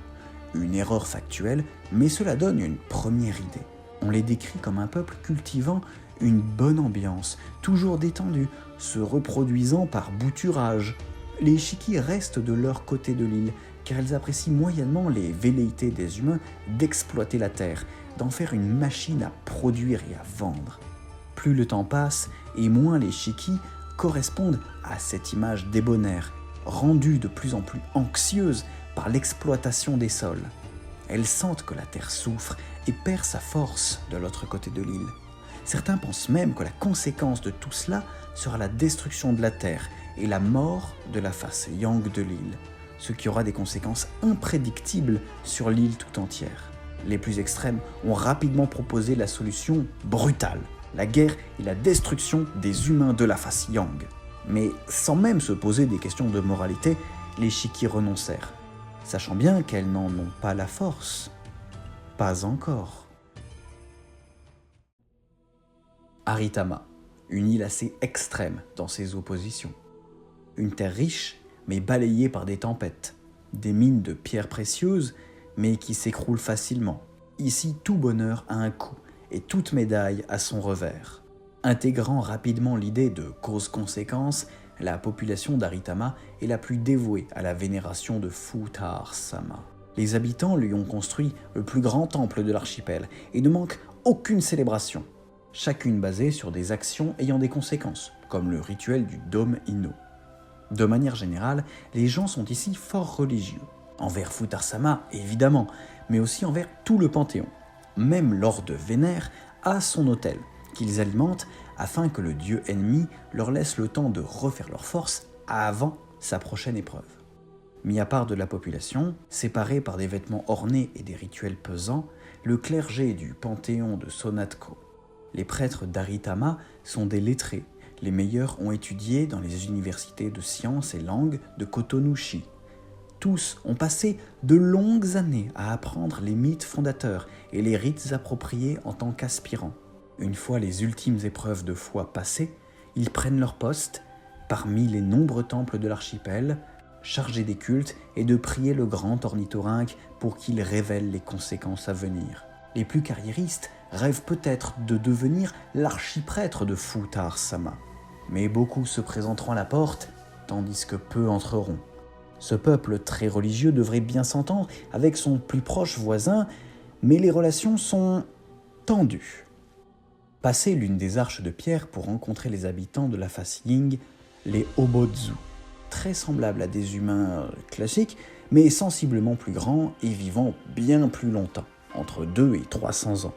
Une erreur factuelle, mais cela donne une première idée. On les décrit comme un peuple cultivant une bonne ambiance, toujours détendu, se reproduisant par bouturage. Les Shiki restent de leur côté de l'île, car elles apprécient moyennement les velléités des humains d'exploiter la terre, d'en faire une machine à produire et à vendre. Plus le temps passe, et moins les Shiki correspondent à cette image débonnaire, rendue de plus en plus anxieuse par l'exploitation des sols. Elles sentent que la terre souffre et perd sa force de l'autre côté de l'île. Certains pensent même que la conséquence de tout cela sera la destruction de la terre et la mort de la face Yang de l'île, ce qui aura des conséquences imprédictibles sur l'île tout entière. Les plus extrêmes ont rapidement proposé la solution brutale, la guerre et la destruction des humains de la face Yang. Mais sans même se poser des questions de moralité, les Shiki renoncèrent, sachant bien qu'elles n'en ont pas la force. Pas encore. Aritama, une île assez extrême dans ses oppositions. Une terre riche, mais balayée par des tempêtes. Des mines de pierres précieuses, mais qui s'écroulent facilement. Ici, tout bonheur a un coût, et toute médaille a son revers. Intégrant rapidement l'idée de cause-conséquence, la population d'Aritama est la plus dévouée à la vénération de Futahar-sama. Les habitants lui ont construit le plus grand temple de l'archipel et ne manquent aucune célébration. chacune basée sur des actions ayant des conséquences, comme le rituel du Dome Inno. De manière générale, les gens sont ici fort religieux, envers Futars-sama évidemment, mais aussi envers tout le panthéon. Même Lord Vénère a son autel, qu'ils alimentent afin que le dieu ennemi leur laisse le temps de refaire leur force avant sa prochaine épreuve. Mis à part de la population, séparée par des vêtements ornés et des rituels pesants, le clergé du panthéon de Sonatko. Les prêtres d'Aritama sont des lettrés. Les meilleurs ont étudié dans les universités de sciences et langues de Kotonushi. Tous ont passé de longues années à apprendre les mythes fondateurs et les rites appropriés en tant qu'aspirants. Une fois les ultimes épreuves de foi passées, ils prennent leur poste parmi les nombreux temples de l'archipel, chargés des cultes et de prier le grand ornithorynque pour qu'il révèle les conséquences à venir. Les plus carriéristes rêvent peut-être de devenir l'archiprêtre de Futars-sama. Mais beaucoup se présenteront à la porte, tandis que peu entreront. Ce peuple très religieux devrait bien s'entendre avec son plus proche voisin, mais les relations sont tendues. Passer l'une des arches de pierre pour rencontrer les habitants de la face Ying, les Obotsu, très semblables à des humains classiques, mais sensiblement plus grands et vivant bien plus longtemps, entre 2 et 300 ans.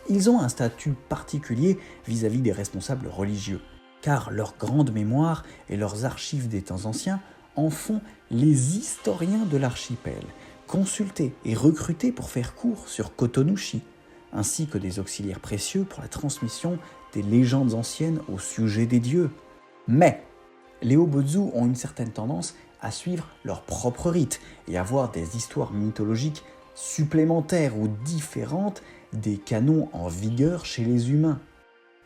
Ils ont un statut particulier vis-à-vis des responsables religieux, car leur grande mémoire et leurs archives des temps anciens en font les historiens de l'archipel, consultés et recrutés pour faire cours sur Kotonushi, ainsi que des auxiliaires précieux pour la transmission des légendes anciennes au sujet des dieux. Mais les Obotsu ont une certaine tendance à suivre leurs propres rites et avoir des histoires mythologiques supplémentaires ou différentes des canons en vigueur chez les humains.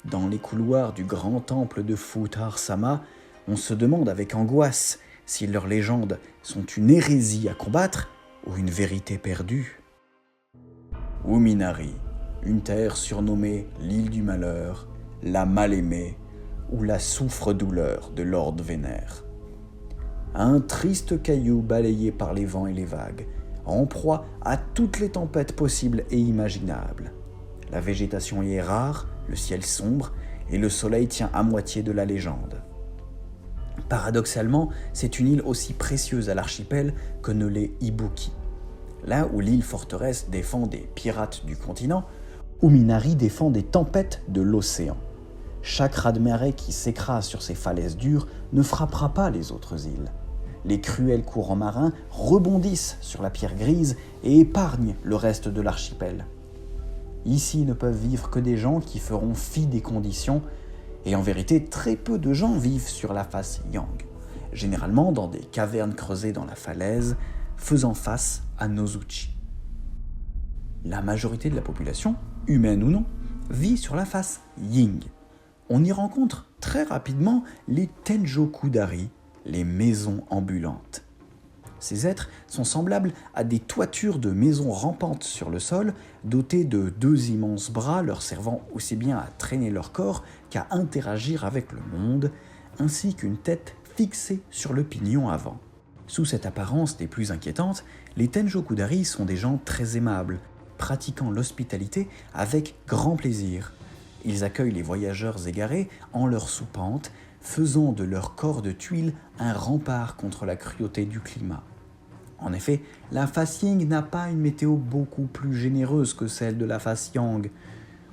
Dans les couloirs du grand temple de Futars-sama, on se demande avec angoisse si leurs légendes sont une hérésie à combattre ou une vérité perdue. Uminari, une terre surnommée l'île du malheur, la mal-aimée ou la souffre-douleur de Lord Vénère. Un triste caillou balayé par les vents et les vagues, en proie à toutes les tempêtes possibles et imaginables. La végétation y est rare, le ciel sombre, et le soleil tient à moitié de la légende. Paradoxalement, c'est une île aussi précieuse à l'archipel que ne l'est Ibuki. Là où l'île forteresse défend des pirates du continent, Uminari défend des tempêtes de l'océan. Chaque raz-de-marée qui s'écrase sur ces falaises dures ne frappera pas les autres îles. Les cruels courants marins rebondissent sur la pierre grise et épargnent le reste de l'archipel. Ici ne peuvent vivre que des gens qui feront fi des conditions, et en vérité très peu de gens vivent sur la face Yang, généralement dans des cavernes creusées dans la falaise, faisant face à Nozuchi. La majorité de la population, humaine ou non, vit sur la face Ying. On y rencontre très rapidement les Tenjokudari, les maisons ambulantes. Ces êtres sont semblables à des toitures de maisons rampantes sur le sol, dotées de 2 immenses bras leur servant aussi bien à traîner leur corps qu'à interagir avec le monde, ainsi qu'une tête fixée sur le pignon avant. Sous cette apparence des plus inquiétantes, les Tenjokudari sont des gens très aimables, pratiquant l'hospitalité avec grand plaisir. Ils accueillent les voyageurs égarés en leur soupente, faisant de leur corps de tuiles un rempart contre la cruauté du climat. En effet, la face Ying n'a pas une météo beaucoup plus généreuse que celle de la face Yang.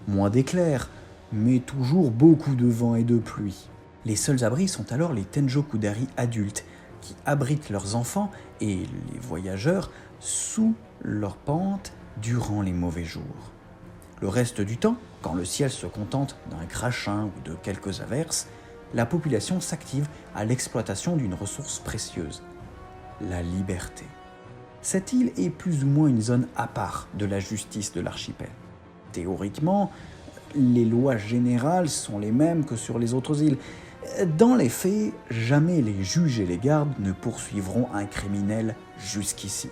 Moins d'éclairs, mais toujours beaucoup de vent et de pluie. Les seuls abris sont alors les Tenjokudari adultes, qui abritent leurs enfants et les voyageurs sous leur pente durant les mauvais jours. Le reste du temps, quand le ciel se contente d'un crachin ou de quelques averses, la population s'active à l'exploitation d'une ressource précieuse, la liberté. Cette île est plus ou moins une zone à part de la justice de l'archipel. Théoriquement, les lois générales sont les mêmes que sur les autres îles. Dans les faits, jamais les juges et les gardes ne poursuivront un criminel jusqu'ici.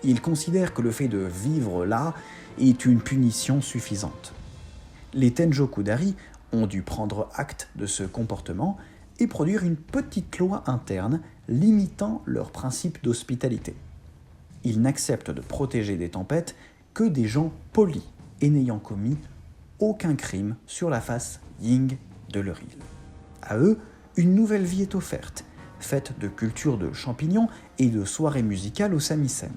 Ils considèrent que le fait de vivre là est une punition suffisante. Les Tenjokudari ont dû prendre acte de ce comportement et produire une petite loi interne limitant leur principe d'hospitalité. Ils n'acceptent de protéger des tempêtes que des gens polis et n'ayant commis aucun crime sur la face Ying de leur île. À eux, une nouvelle vie est offerte, faite de culture de champignons et de soirées musicales au samisen.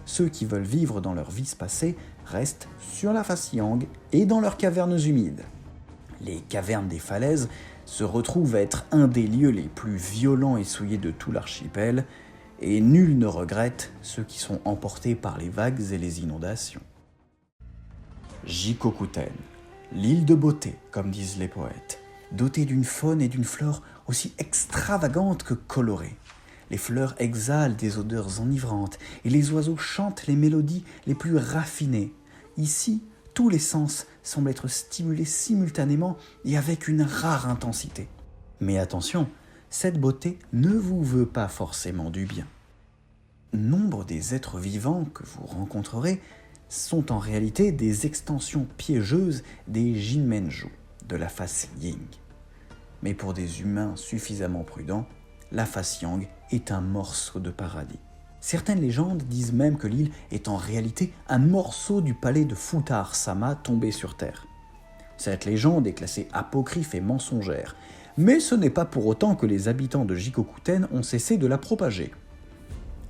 Ceux qui veulent vivre dans leur vice passée restent sur la face Yang et dans leurs cavernes humides. Les cavernes des falaises se retrouvent être un des lieux les plus violents et souillés de tout l'archipel, et nul ne regrette ceux qui sont emportés par les vagues et les inondations. Jikokuten, l'île de beauté, comme disent les poètes, dotée d'une faune et d'une flore aussi extravagantes que colorées. Les fleurs exhalent des odeurs enivrantes et les oiseaux chantent les mélodies les plus raffinées. Ici, tous les sens semblent être stimulés simultanément et avec une rare intensité. Mais attention, cette beauté ne vous veut pas forcément du bien. Nombre des êtres vivants que vous rencontrerez sont en réalité des extensions piégeuses des Jinmenju, de la face Ying. Mais pour des humains suffisamment prudents, la face Yang est un morceau de paradis. Certaines légendes disent même que l'île est en réalité un morceau du palais de Futar-sama tombé sur Terre. Cette légende est classée apocryphe et mensongère, mais ce n'est pas pour autant que les habitants de Jikokuten ont cessé de la propager.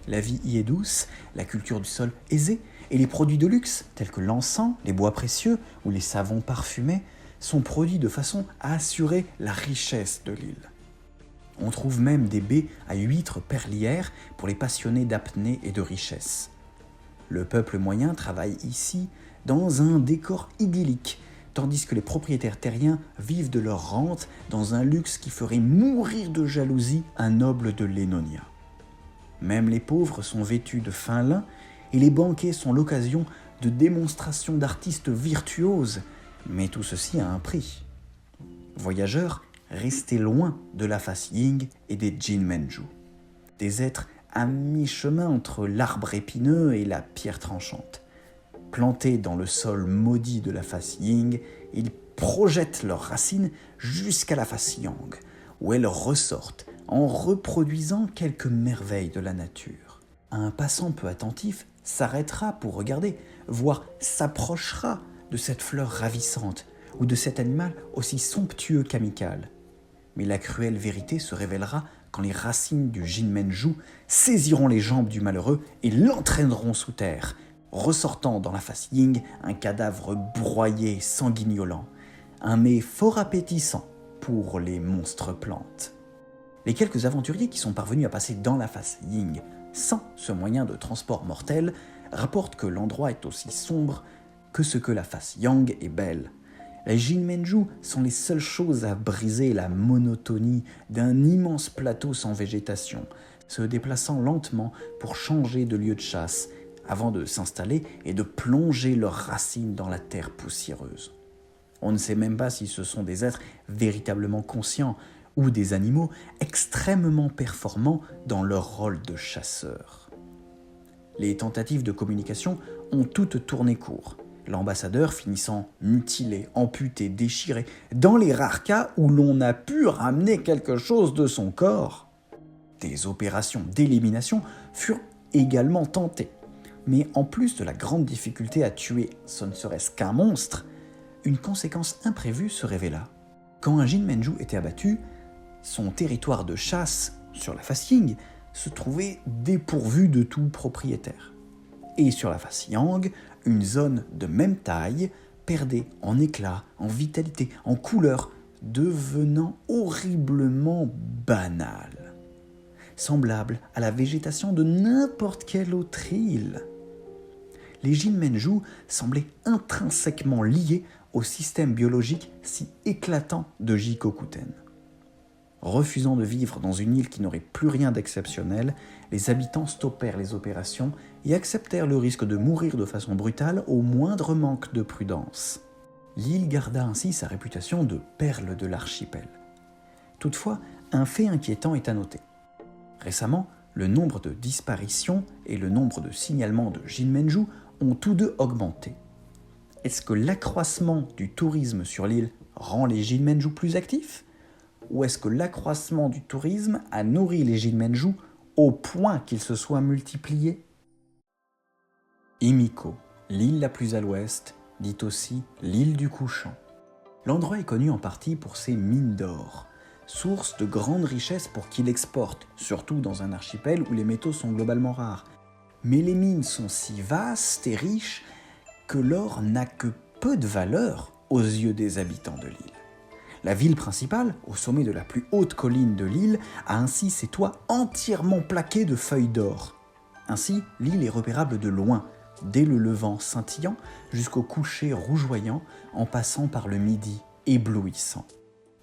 La vie y est douce, la culture du sol aisée, et les produits de luxe, tels que l'encens, les bois précieux ou les savons parfumés, sont produits de façon à assurer la richesse de l'île. On trouve même des baies à huîtres perlières pour les passionnés d'apnée et de richesse. Le peuple moyen travaille ici dans un décor idyllique, tandis que les propriétaires terriens vivent de leur rente dans un luxe qui ferait mourir de jalousie un noble de l'Enonia. Même les pauvres sont vêtus de fin lin et les banquets sont l'occasion de démonstrations d'artistes virtuoses, mais tout ceci a un prix. Voyageurs, restez loin de la face Ying et des Jinmenju, des êtres à mi-chemin entre l'arbre épineux et la pierre tranchante. Plantés dans le sol maudit de la face Ying, ils projettent leurs racines jusqu'à la face Yang, où elles ressortent en reproduisant quelques merveilles de la nature. Un passant peu attentif s'arrêtera pour regarder, voire s'approchera de cette fleur ravissante ou de cet animal aussi somptueux qu'amical. Mais la cruelle vérité se révélera quand les racines du Jinmenju saisiront les jambes du malheureux et l'entraîneront sous terre, ressortant dans la face Ying un cadavre broyé, sanguignolant, un mets fort appétissant pour les monstres plantes. Les quelques aventuriers qui sont parvenus à passer dans la face Ying sans ce moyen de transport mortel rapportent que l'endroit est aussi sombre que ce que la face Yang est belle. Les Jinmenju sont les seules choses à briser la monotonie d'un immense plateau sans végétation, se déplaçant lentement pour changer de lieu de chasse, avant de s'installer et de plonger leurs racines dans la terre poussiéreuse. On ne sait même pas si ce sont des êtres véritablement conscients ou des animaux extrêmement performants dans leur rôle de chasseurs. Les tentatives de communication ont toutes tourné court, l'ambassadeur finissant mutilé, amputé, déchiré, dans les rares cas où l'on a pu ramener quelque chose de son corps. Des opérations d'élimination furent également tentées, mais en plus de la grande difficulté à tuer ce ne serait-ce qu'un monstre, une conséquence imprévue se révéla. Quand un Jinmenju était abattu, son territoire de chasse, sur la face Ying, se trouvait dépourvu de tout propriétaire. Et sur la face Yang, une zone de même taille perdait en éclat, en vitalité, en couleur, devenant horriblement banale, semblable à la végétation de n'importe quelle autre île. Les Jinmenju semblaient intrinsèquement liés au système biologique si éclatant de Jikokuten. Refusant de vivre dans une île qui n'aurait plus rien d'exceptionnel, les habitants stoppèrent les opérations et acceptèrent le risque de mourir de façon brutale au moindre manque de prudence. L'île garda ainsi sa réputation de perle de l'archipel. Toutefois, un fait inquiétant est à noter. Récemment, le nombre de disparitions et le nombre de signalements de Jinmenju ont tous deux augmenté. Est-ce que l'accroissement du tourisme sur l'île rend les Jinmenju plus actifs ? Ou est-ce que l'accroissement du tourisme a nourri les Jinmenju au point qu'ils se soient multipliés ? Himiko, l'île la plus à l'ouest, dit aussi l'île du Couchant. L'endroit est connu en partie pour ses mines d'or, source de grandes richesses pour qui l'exporte, surtout dans un archipel où les métaux sont globalement rares. Mais les mines sont si vastes et riches que l'or n'a que peu de valeur aux yeux des habitants de l'île. La ville principale, au sommet de la plus haute colline de l'île, a ainsi ses toits entièrement plaqués de feuilles d'or. Ainsi, l'île est repérable de loin, dès le levant scintillant jusqu'au coucher rougeoyant, en passant par le midi éblouissant.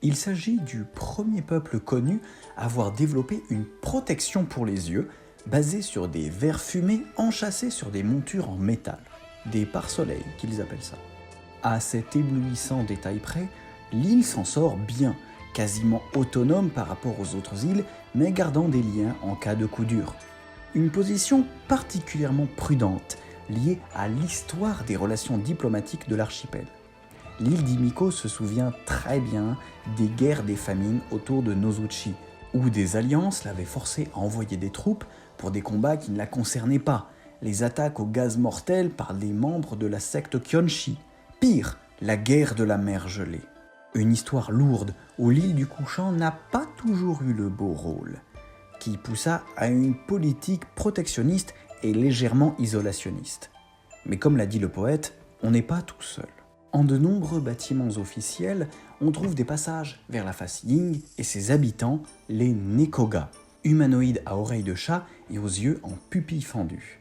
Il s'agit du premier peuple connu à avoir développé une protection pour les yeux, basée sur des verres fumés enchâssés sur des montures en métal, des pare-soleils qu'ils appellent ça. À cet éblouissant détail près, l'île s'en sort bien, quasiment autonome par rapport aux autres îles, mais gardant des liens en cas de coup dur. Une position particulièrement prudente, liée à l'histoire des relations diplomatiques de l'archipel. L'île d'Himiko se souvient très bien des guerres des famines autour de Nozuchi, où des alliances l'avaient forcée à envoyer des troupes pour des combats qui ne la concernaient pas, les attaques au gaz mortel par des membres de la secte Kyonshi, pire, la guerre de la mer gelée. Une histoire lourde où l'île du Couchant n'a pas toujours eu le beau rôle, qui poussa à une politique protectionniste et légèrement isolationniste. Mais comme l'a dit le poète, on n'est pas tout seul. En de nombreux bâtiments officiels, on trouve des passages vers la face Ying et ses habitants, les Nekoga, humanoïdes à oreilles de chat et aux yeux en pupilles fendues.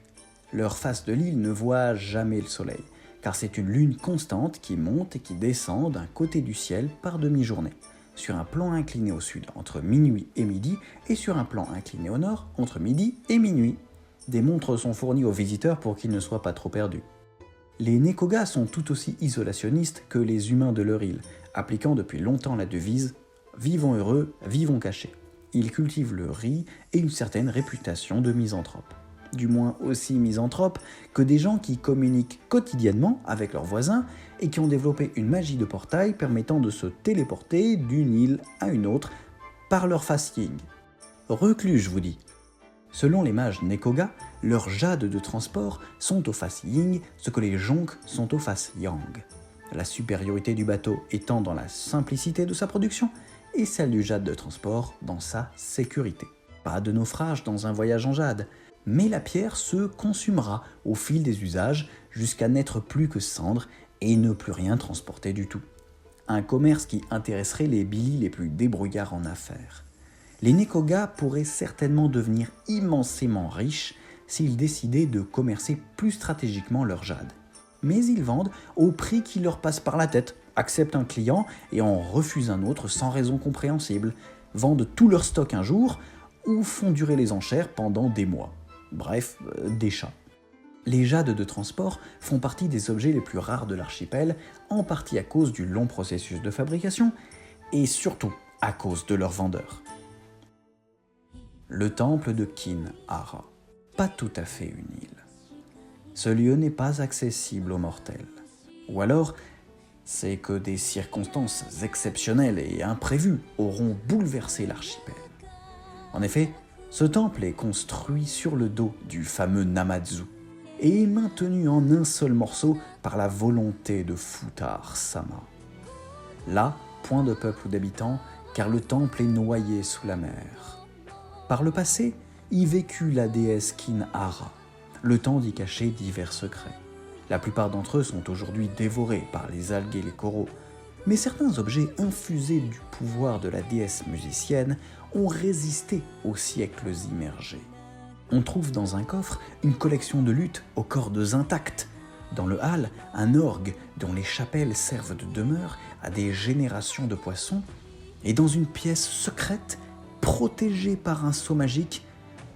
Leur face de l'île ne voit jamais le soleil, car c'est une lune constante qui monte et qui descend d'un côté du ciel par demi-journée, sur un plan incliné au sud entre minuit et midi et sur un plan incliné au nord entre midi et minuit. Des montres sont fournies aux visiteurs pour qu'ils ne soient pas trop perdus. Les Nekoga sont tout aussi isolationnistes que les humains de leur île, appliquant depuis longtemps la devise « Vivons heureux, vivons cachés ». Ils cultivent le riz et une certaine réputation de misanthrope. Du moins aussi misanthrope que des gens qui communiquent quotidiennement avec leurs voisins et qui ont développé une magie de portail permettant de se téléporter d'une île à une autre par leur face Ying. Reclus, je vous dis. Selon les mages Nekoga, leurs jades de transport sont aux faces Ying ce que les jonques sont aux faces Yang. La supériorité du bateau étant dans la simplicité de sa production et celle du jade de transport dans sa sécurité. Pas de naufrage dans un voyage en jade, mais la pierre se consumera au fil des usages jusqu'à n'être plus que cendre et ne plus rien transporter du tout. Un commerce qui intéresserait les Billy les plus débrouillards en affaires. Les Nekoga pourraient certainement devenir immensément riches s'ils décidaient de commercer plus stratégiquement leur jade. Mais ils vendent au prix qui leur passe par la tête, acceptent un client et en refusent un autre sans raison compréhensible, vendent tout leur stock un jour ou font durer les enchères pendant des mois. Bref, des chats. Les jades de transport font partie des objets les plus rares de l'archipel, en partie à cause du long processus de fabrication et surtout à cause de leurs vendeurs. Le temple de Kin-Hara. Pas tout à fait une île. Ce lieu n'est pas accessible aux mortels. Ou alors, c'est que des circonstances exceptionnelles et imprévues auront bouleversé l'archipel. En effet, ce temple est construit sur le dos du fameux Namazu et est maintenu en un seul morceau par la volonté de Futare-sama. Là, point de peuple ou d'habitants, car le temple est noyé sous la mer. Par le passé, y vécut la déesse Kin-Hara, le temps d'y cacher divers secrets. La plupart d'entre eux sont aujourd'hui dévorés par les algues et les coraux, mais certains objets infusés du pouvoir de la déesse musicienne ont résisté aux siècles immergés. On trouve dans un coffre une collection de luths aux cordes intactes. Dans le hall, un orgue dont les chapelles servent de demeure à des générations de poissons. Et dans une pièce secrète, protégée par un sceau magique,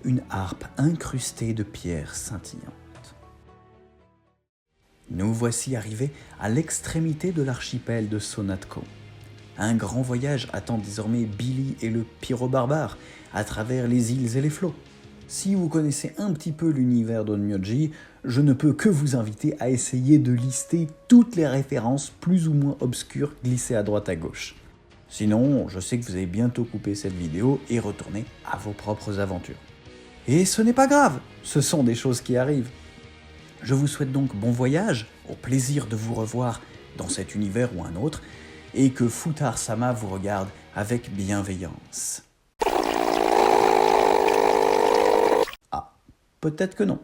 une harpe incrustée de pierres scintillantes. Nous voici arrivés à l'extrémité de l'archipel de Sonatco. Un grand voyage attend désormais Billy et le pyro-barbare à travers les îles et les flots. Si vous connaissez un petit peu l'univers d'Onmyoji, je ne peux que vous inviter à essayer de lister toutes les références plus ou moins obscures glissées à droite à gauche. Sinon, je sais que vous allez bientôt couper cette vidéo et retourner à vos propres aventures. Et ce n'est pas grave, ce sont des choses qui arrivent. Je vous souhaite donc bon voyage, au plaisir de vous revoir dans cet univers ou un autre, et que Futare-sama vous regarde avec bienveillance. Ah, peut-être que non.